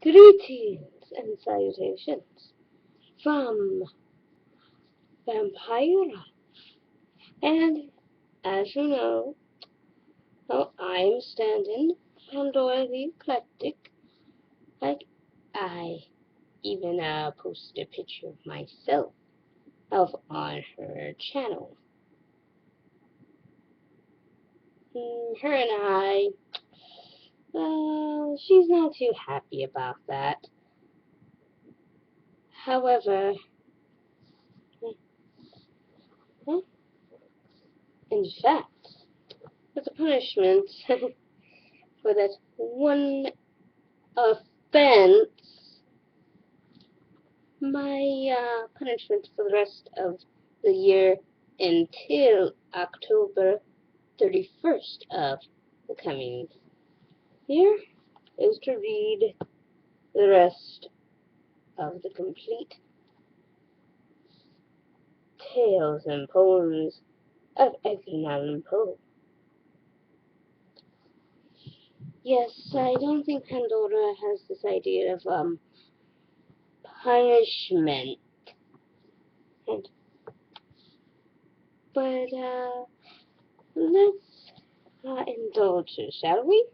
Greetings and salutations from Vampira. And as you know, I'm standing Pandora the Eclectic. Like, I even posted a picture of myself on her channel. Her and I, she's not too happy about that. However, in fact, as a punishment for that one offense, my punishment for the rest of the year until October 31st of the coming year is to read the rest of the complete tales and poems of Edgar Allan Poe. Yes, I don't think Pandora has this idea of punishment, and, but let's indulge her, shall we?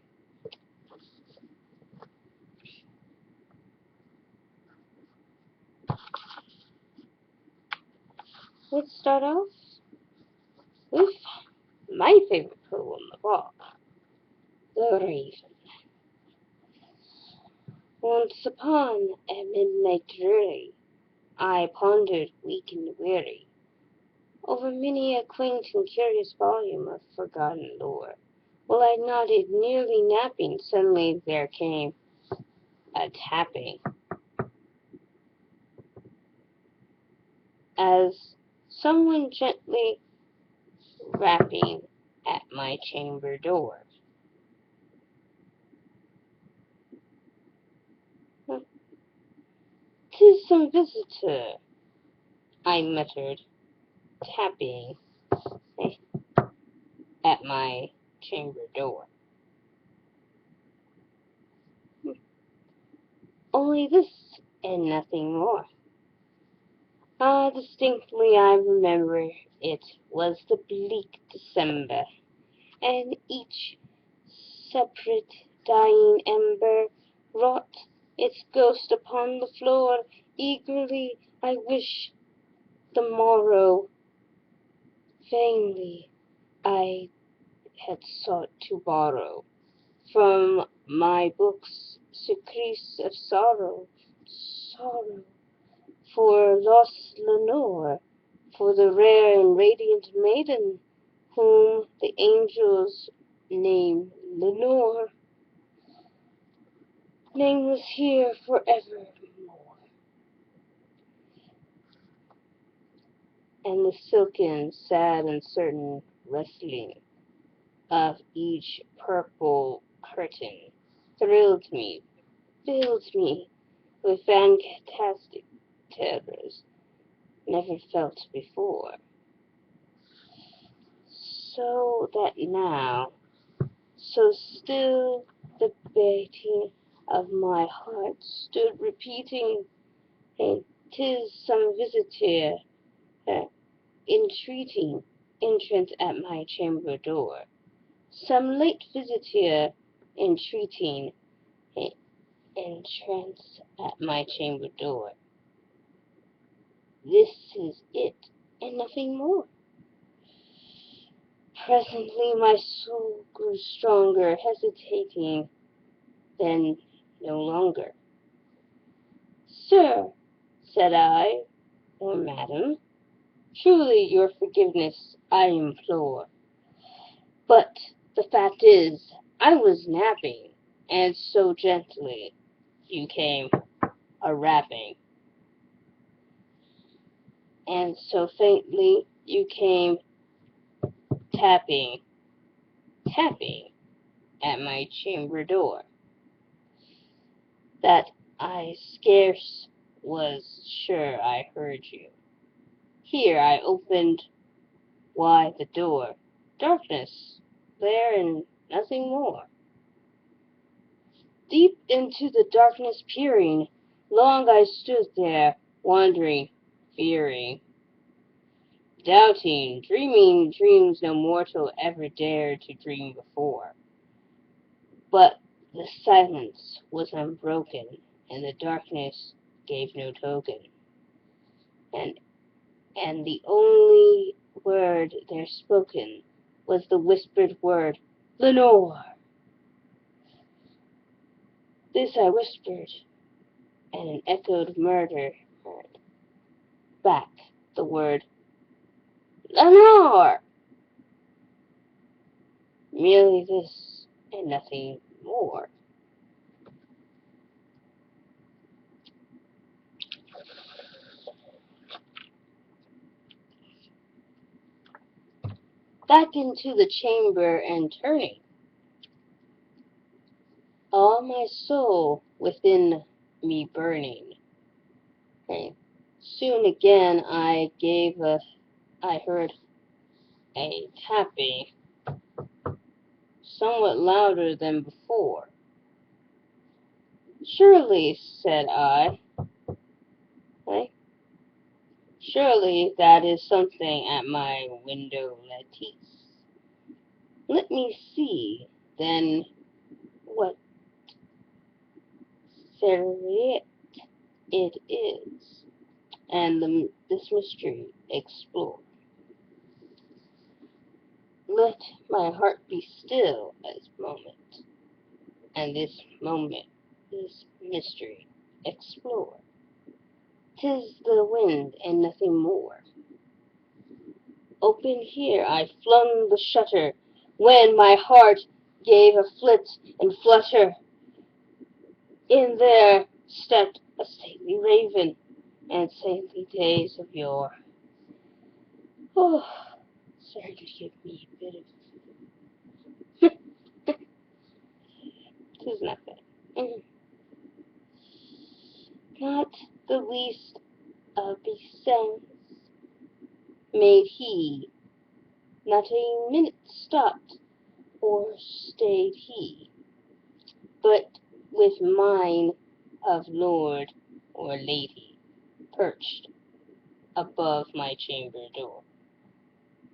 Let's start off with my favorite poem of all, The Raven. Once upon a midnight dreary, I pondered weak and weary over many a quaint and curious volume of forgotten lore. While I nodded, nearly napping, suddenly there came a tapping, as someone gently rapping at my chamber door. "'Tis some visitor," I muttered, tapping at my chamber door. Only this and nothing more. Distinctly I remember it was the bleak December, and each separate dying ember wrought its ghost upon the floor. Eagerly I wish the morrow. Vainly I had sought to borrow from my books secrets of sorrow, for lost Lenore, for the rare and radiant maiden whom the angels name Lenore, nameless here forevermore. And the silken, sad, and certain rustling of each purple curtain thrilled me, filled me with fantastic terrors never felt before. So that now, so still the beating of my heart stood repeating, and 'tis some visitor entreating entrance at my chamber door, some late visitor entreating entrance at my chamber door. This is it, and nothing more. Presently my soul grew stronger, hesitating, then no longer. "Sir," said I, "or madam, truly your forgiveness I implore. But the fact is, I was napping, and so gently you came a-rapping, and so faintly you came tapping, tapping at my chamber door, that I scarce was sure I heard you. Here I opened wide the door. Darkness there and nothing more. Deep into the darkness peering, long I stood there, wondering, fearing, doubting, dreaming dreams no mortal ever dared to dream before. But the silence was unbroken, and the darkness gave no token. And the only word there spoken was the whispered word, Lenore. This I whispered, and an echoed murder heard back the word, Lenore! Merely this, and nothing more. Back into the chamber and turning, all my soul within me burning. And soon again I heard a tapping, somewhat louder than before. Surely, said I, surely that is something at my window lattice. Let me see, then, what chariot it is, and this mystery explore. Let my heart be still as moment, and this moment, this mystery explore. 'Tis the wind and nothing more. Open here I flung the shutter, when my heart gave a flit and flutter. In there stepped a stately raven, and saintly days of yore. Oh, sorry to give me a bit of 'tis nothing. Not the least obeisance made he, not a minute stopped or stayed he, but with mine of lord or lady perched above my chamber door,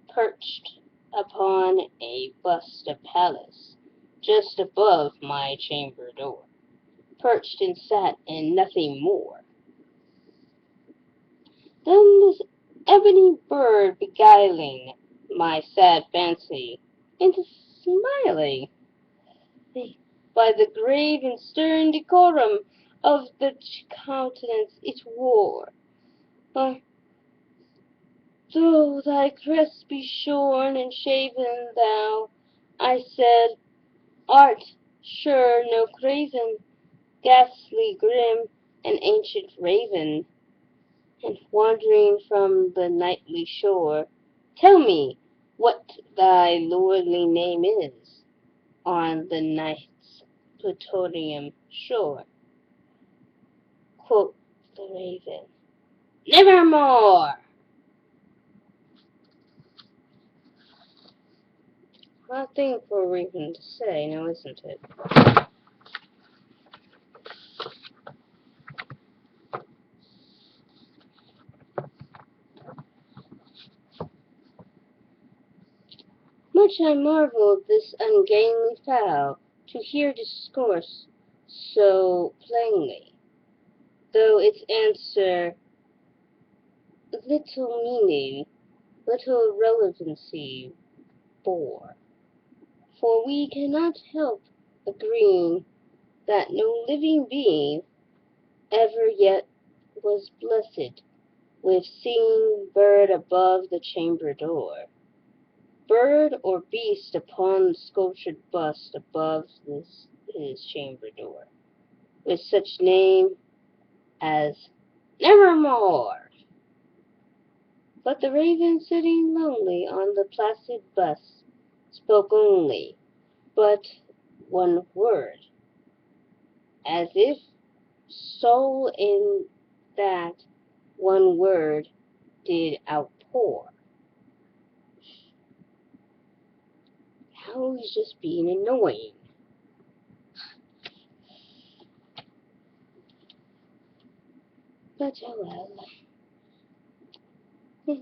perched upon a bust of Pallas just above my chamber door, perched and sat and nothing more. Then this ebony bird beguiling my sad fancy into smiling by the grave and stern decorum of the countenance it wore. Uh, Though thy crest be shorn and shaven, thou, I said, art sure no craven, ghastly grim, an ancient raven, and wandering from the nightly shore, tell me what thy lordly name is on the night's plutonium shore. Quoth the raven, Nevermore! Odd thing for a raven to say, now isn't it? Much I marvelled this ungainly fowl to hear discourse so plainly, though its answer little meaning, little relevancy bore. For we cannot help agreeing that no living being ever yet was blessed with seeing bird above the chamber door, bird or beast upon the sculptured bust above his chamber door, with such name as Nevermore. But the raven sitting lonely on the placid bust spoke only but one word, as if soul in that one word did outpour. How he's just being annoying. But oh well.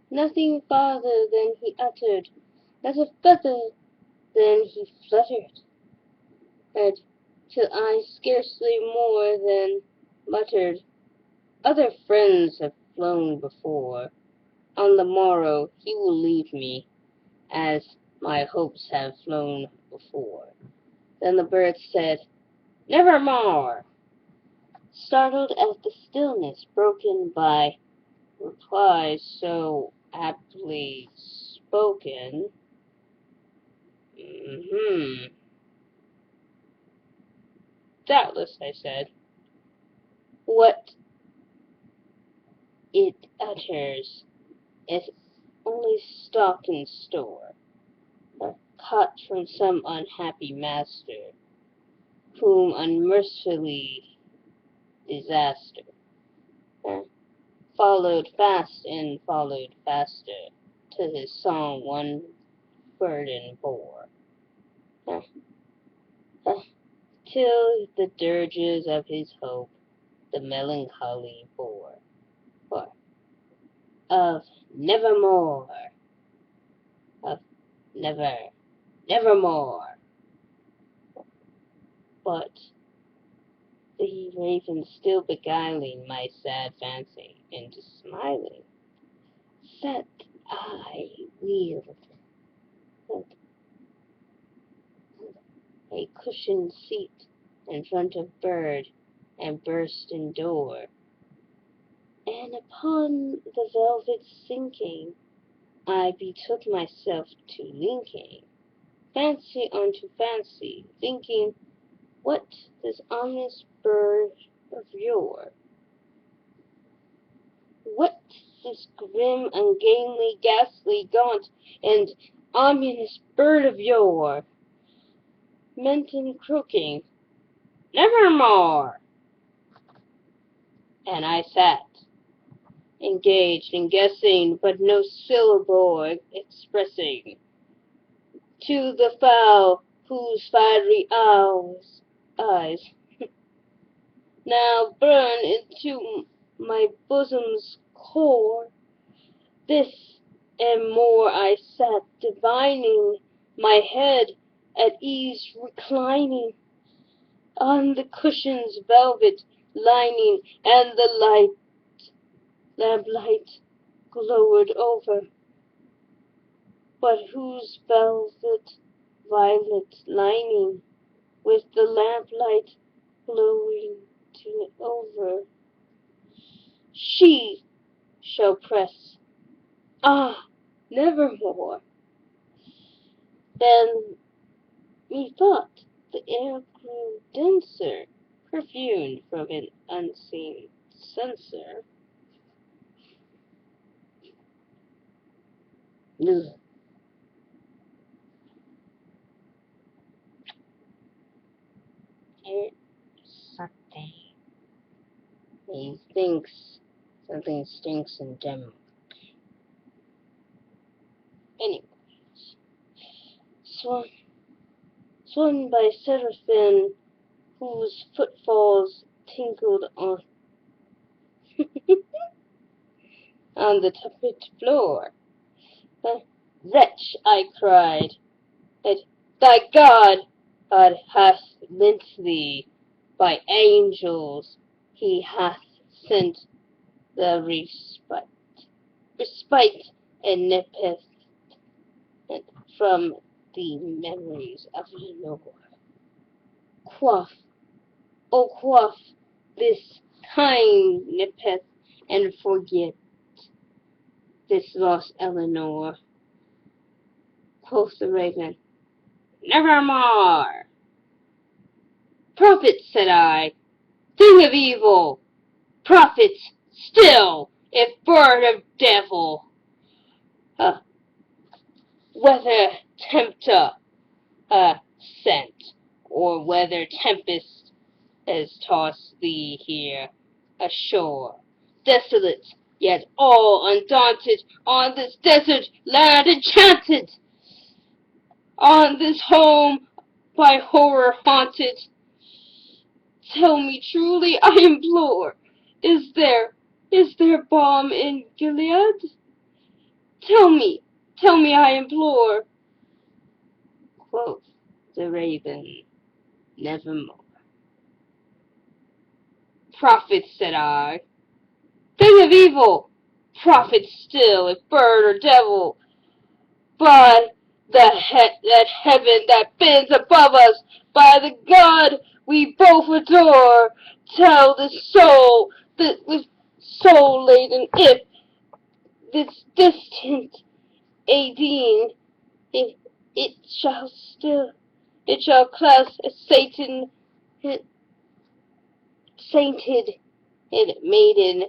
Nothing farther than he uttered, not a feather than he fluttered, and till I scarcely more than muttered, other friends have flown before. On the morrow he will leave me, as my hopes have flown before. Then the bird said, nevermore, startled at the stillness broken by replies so aptly spoken. Doubtless, I said, what it utters is only stock in store, caught from some unhappy master, whom unmercifully disaster followed fast and followed faster, till his song one burden bore, till the dirges of his hope the melancholy bore, of nevermore, of nevermore. But the raven still beguiling my sad fancy into smiling, set I wheeled a cushioned seat in front of bird and burst in door, and upon the velvet sinking, I betook myself to linking fancy unto fancy, thinking, what this ominous bird of yore, what this grim, ungainly, ghastly, gaunt, and ominous bird of yore, meant in croaking, nevermore? And I sat, engaged in guessing, but no syllable expressing, to the fowl whose fiery eyes now burn into my bosom's core. This and more I sat divining, my head at ease reclining on the cushion's velvet lining, and the lamplight glowered over, but whose velvet violet lining, with the lamplight glowing over, she shall press, nevermore. Then methought the air grew denser, perfumed from an unseen censer. There's something. He thinks something stinks in Denmark. Anyways, swung by seraphim whose footfalls tinkled on on the tapet floor. Wretch, I cried, that thy God hath lent thee, by angels he hath sent the respite and nepenthe from the memories of Lenore. Quaff, oh quaff this kind nepenthe, and forget this lost Eleanor. Quoth the raven, nevermore. Prophet, said I, thing of evil, prophet still, if bird of devil, whether tempter sent, or whether tempest has tossed thee here ashore, desolate, yet all undaunted, on this desert land enchanted, on this home by horror haunted. Tell me truly, I implore, Is there balm in Gilead? Tell me, I implore. Quoth the raven, nevermore. Prophet, said I, thing of evil, prophet still, if bird or devil, by that heaven that bends above us, by the God we both adore, tell this soul, that with soul laden, if this distant Adine, it, it shall still, it shall clasp a Satan, sainted and maiden,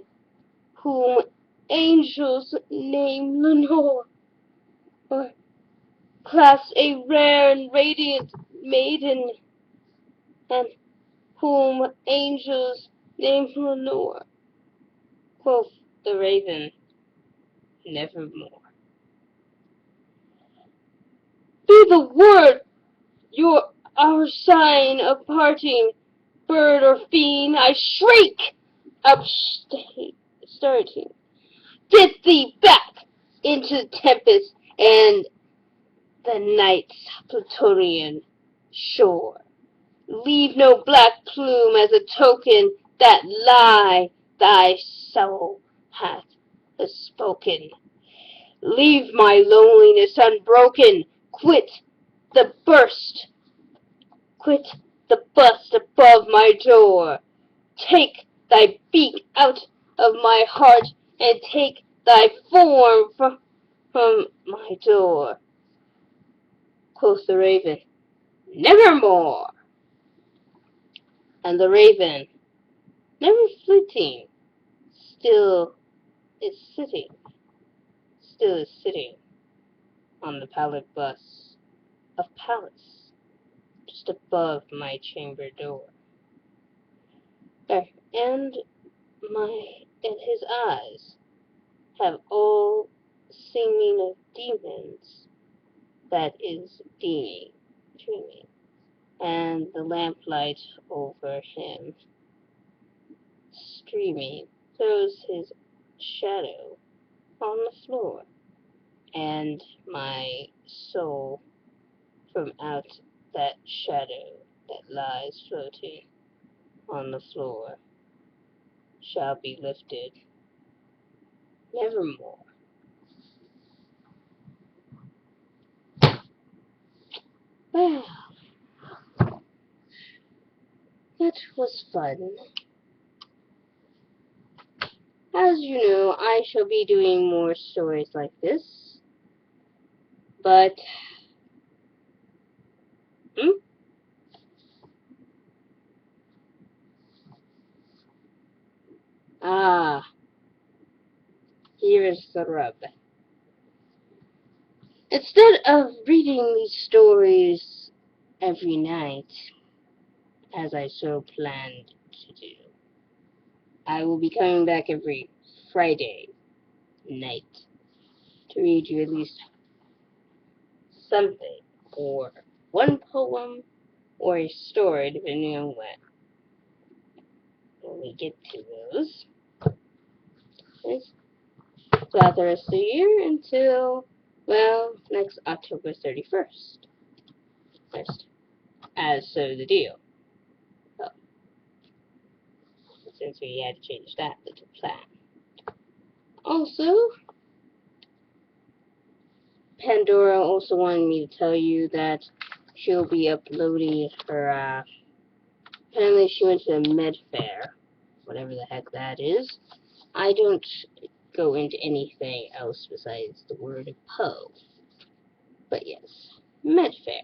whom angels name Lenore, or clasp a rare and radiant maiden, and whom angels name Lenore. Quoth the raven, nevermore. Be the word our sign of parting, bird or fiend, I shriek, upstarting. Get thee back into tempest and the night's Plutonian shore. Leave no black plume as a token that lie thy soul hath spoken. Leave my loneliness unbroken. The burst, quit the bust above my door. Take thy beak out of my heart, and take thy form from my door. Quoth the raven, nevermore. And the raven, never flitting, still is sitting, still is sitting on the pallid bust of Pallas, just above my chamber door. And his eyes have all seeming of demons that is dreaming, and the lamplight over him streaming throws his shadow on the floor, and my soul from out that shadow that lies floating on the floor shall be lifted nevermore. Well, that was fun. As you know, I shall be doing more stories like this, but, hmm? Ah, here is the rub. Instead of reading these stories every night, as I so planned to do, I will be coming back every Friday night to read you at least something, or one poem, or a story, depending on when we get to those. Throughout the rest of the year until, well, next October 31st. As so the deal. Well, since we had to change that little plan. Also, Pandora also wanted me to tell you that she'll be uploading her, apparently she went to a med fair, whatever the heck that is. I don't go into anything else besides the word Poe. But yes, med fair.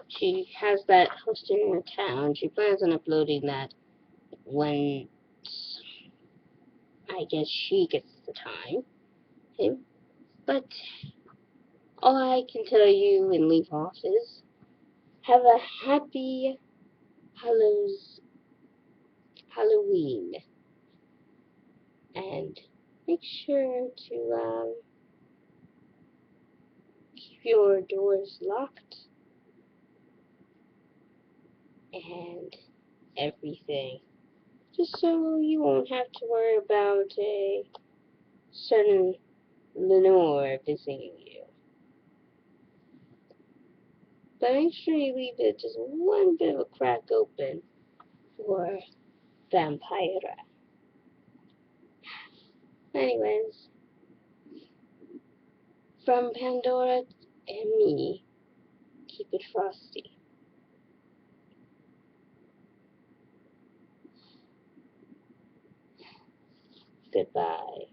She has that hosted in her town. She plans on uploading that when I guess she gets the time. Okay? But all I can tell you and leave off is have a happy Halloween. And make sure to keep your doors locked and everything. just so you won't have to worry about a certain Lenore visiting you. But make sure you leave it just one bit of a crack open for Vampira. Anyways, from Pandora and me, keep it frosty. Goodbye.